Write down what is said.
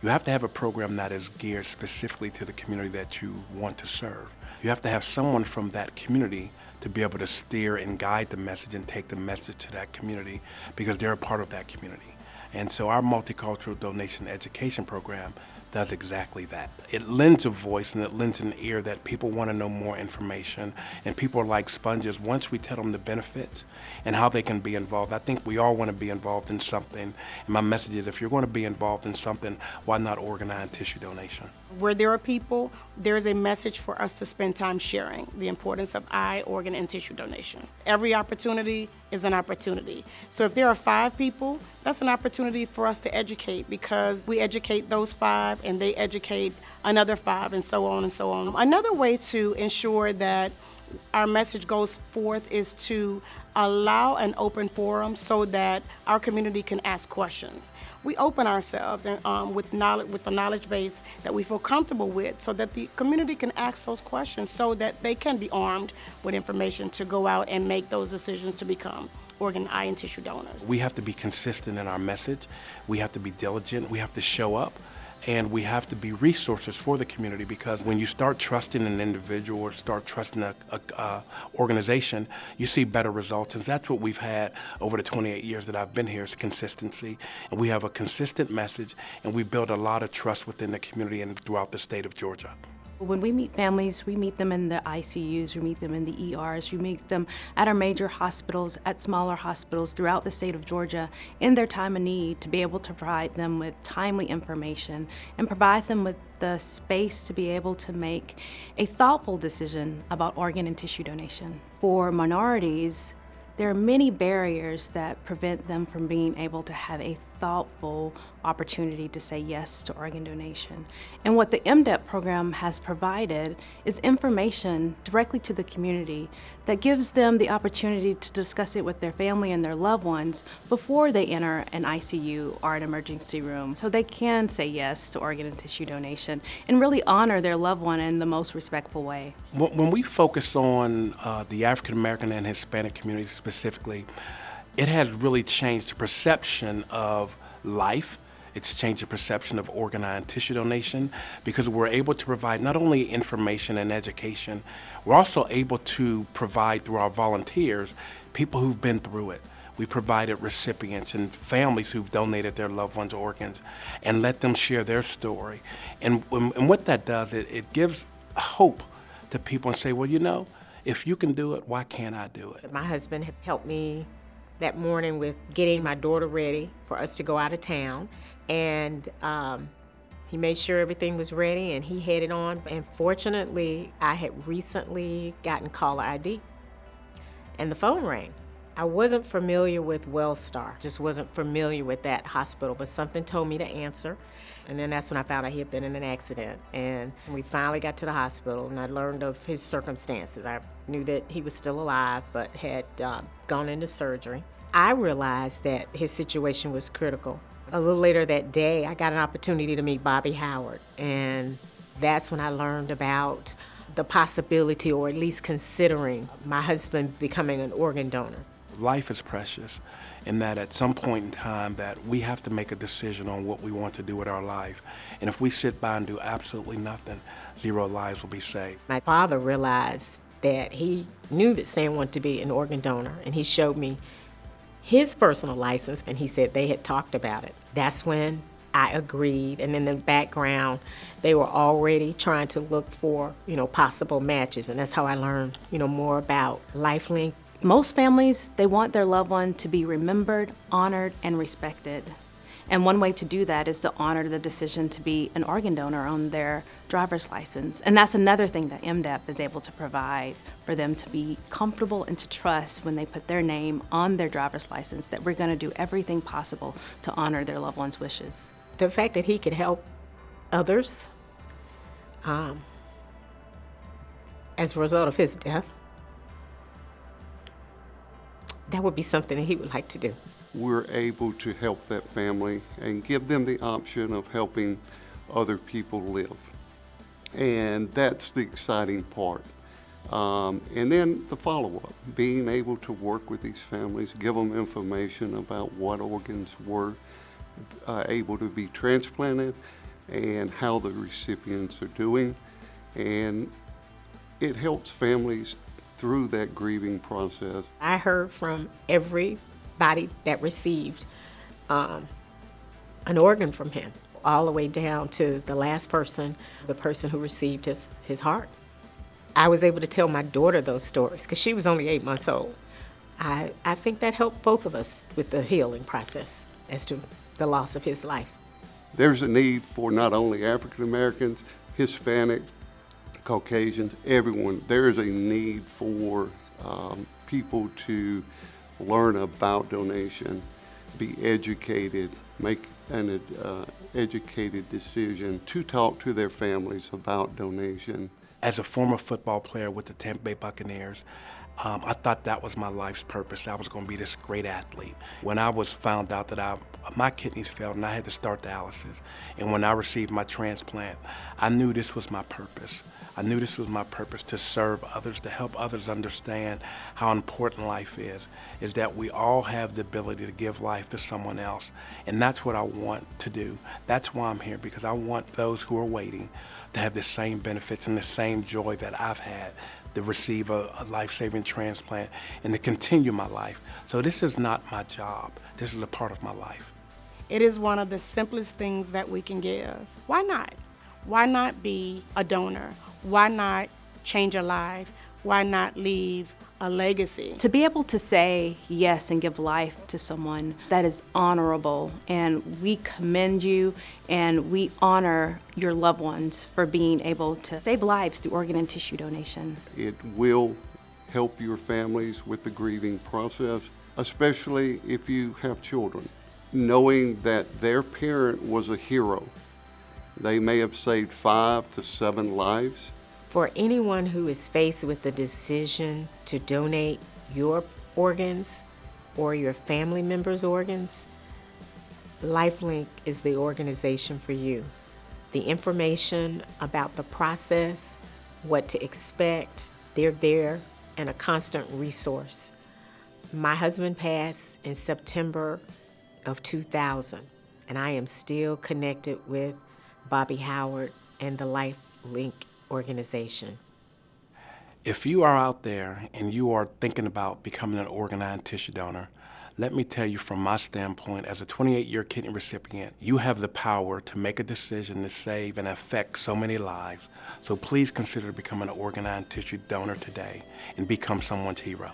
You have to have a program that is geared specifically to the community that you want to serve. You have to have someone from that community to be able to steer and guide the message and take the message to that community because they're a part of that community. And so our multicultural donation education program does exactly that. It lends a voice and it lends an ear that people want to know more information, and people are like sponges. Once we tell them the benefits and how they can be involved, I think we all want to be involved in something. And my message is, if you're going to be involved in something, why not organize tissue donation? Where there are people, there's a message for us to spend time sharing the importance of eye, organ, and tissue donation. Every opportunity is an opportunity. So if there are 5 people, that's an opportunity for us to educate, because we educate those 5 and they educate another 5, and so on and so on. Another way to ensure that our message goes forth is to allow an open forum so that our community can ask questions. We open ourselves and with the knowledge base that we feel comfortable with, so that the community can ask those questions, so that they can be armed with information to go out and make those decisions to become organ, eye, and tissue donors. We have to be consistent in our message. We have to be diligent. We have to show up. And we have to be resources for the community, because when you start trusting an individual or start trusting a organization, you see better results. And that's what we've had over the 28 years that I've been here, is consistency. And we have a consistent message, and we build a lot of trust within the community and throughout the state of Georgia. When we meet families, we meet them in the ICUs, we meet them in the ERs, we meet them at our major hospitals, at smaller hospitals throughout the state of Georgia in their time of need, to be able to provide them with timely information and provide them with the space to be able to make a thoughtful decision about organ and tissue donation. For minorities, there are many barriers that prevent them from being able to have a thoughtful opportunity to say yes to organ donation. And what the MDEP program has provided is information directly to the community that gives them the opportunity to discuss it with their family and their loved ones before they enter an ICU or an emergency room, so they can say yes to organ and tissue donation and really honor their loved one in the most respectful way. When we focus on the African American and Hispanic community specifically, it has really changed the perception of life. It's changed the perception of organ, eye, and tissue donation, because we're able to provide not only information and education, we're also able to provide through our volunteers people who've been through it. We provided recipients and families who've donated their loved ones' organs and let them share their story. And what that does, it gives hope to people and say, well, you know, if you can do it, why can't I do it? My husband had helped me that morning with getting my daughter ready for us to go out of town. And he made sure everything was ready, and he headed on. And fortunately, I had recently gotten caller ID, and the phone rang. I wasn't familiar with Wellstar, just wasn't familiar with that hospital, but something told me to answer. And then that's when I found out he had been in an accident. And we finally got to the hospital, and I learned of his circumstances. I knew that he was still alive, but had gone into surgery. I realized that his situation was critical. A little later that day, I got an opportunity to meet Bobby Howard, and that's when I learned about the possibility, or at least considering, my husband becoming an organ donor. Life is precious, in that at some point in time that we have to make a decision on what we want to do with our life. And if we sit by and do absolutely nothing, 0 lives will be saved. My father realized that he knew that Stan wanted to be an organ donor, and he showed me his personal license, and he said they had talked about it. That's when I agreed, and in the background, they were already trying to look for, possible matches, and that's how I learned, more about LifeLink. Most families, they want their loved one to be remembered, honored, and respected. And one way to do that is to honor the decision to be an organ donor on their driver's license. And that's another thing that MDEP is able to provide for them to be comfortable and to trust when they put their name on their driver's license, that we're going to do everything possible to honor their loved one's wishes. The fact that he could help others as a result of his death, that would be something that he would like to do. We're able to help that family and give them the option of helping other people live. And that's the exciting part. And then the follow-up, being able to work with these families, give them information about what organs were able to be transplanted, and how the recipients are doing. And it helps families through that grieving process. I heard from everybody that received an organ from him, all the way down to the last person, the person who received his heart. I was able to tell my daughter those stories because she was only 8 months old. I think that helped both of us with the healing process as to the loss of his life. There's a need for not only African Americans, Hispanic, Caucasians, everyone. There is a need for people to learn about donation, be educated, make an educated decision to talk to their families about donation. As a former football player with the Tampa Bay Buccaneers, I thought that was my life's purpose. I was going to be this great athlete. When I was found out that my kidneys failed and I had to start dialysis, and when I received my transplant, I knew this was my purpose. I knew this was my purpose, to serve others, to help others understand how important life is that we all have the ability to give life to someone else. And that's what I want to do. That's why I'm here, because I want those who are waiting to have the same benefits and the same joy that I've had to receive a life-saving transplant and to continue my life. So this is not my job. This is a part of my life. It is one of the simplest things that we can give. Why not? Why not be a donor? Why not change a life? Why not leave a legacy? To be able to say yes and give life to someone, that is honorable, and we commend you and we honor your loved ones for being able to save lives through organ and tissue donation. It will help your families with the grieving process, especially if you have children. Knowing that their parent was a hero. They may have saved 5 to 7 lives. For anyone who is faced with the decision to donate your organs or your family members' organs, LifeLink is the organization for you. The information about the process, what to expect, they're there and a constant resource. My husband passed in September of 2000, and I am still connected with Bobby Howard and the LifeLink organization. If you are out there and you are thinking about becoming an organ and tissue donor, let me tell you from my standpoint, as a 28-year kidney recipient, you have the power to make a decision to save and affect so many lives. So please consider becoming an organ and tissue donor today and become someone's hero.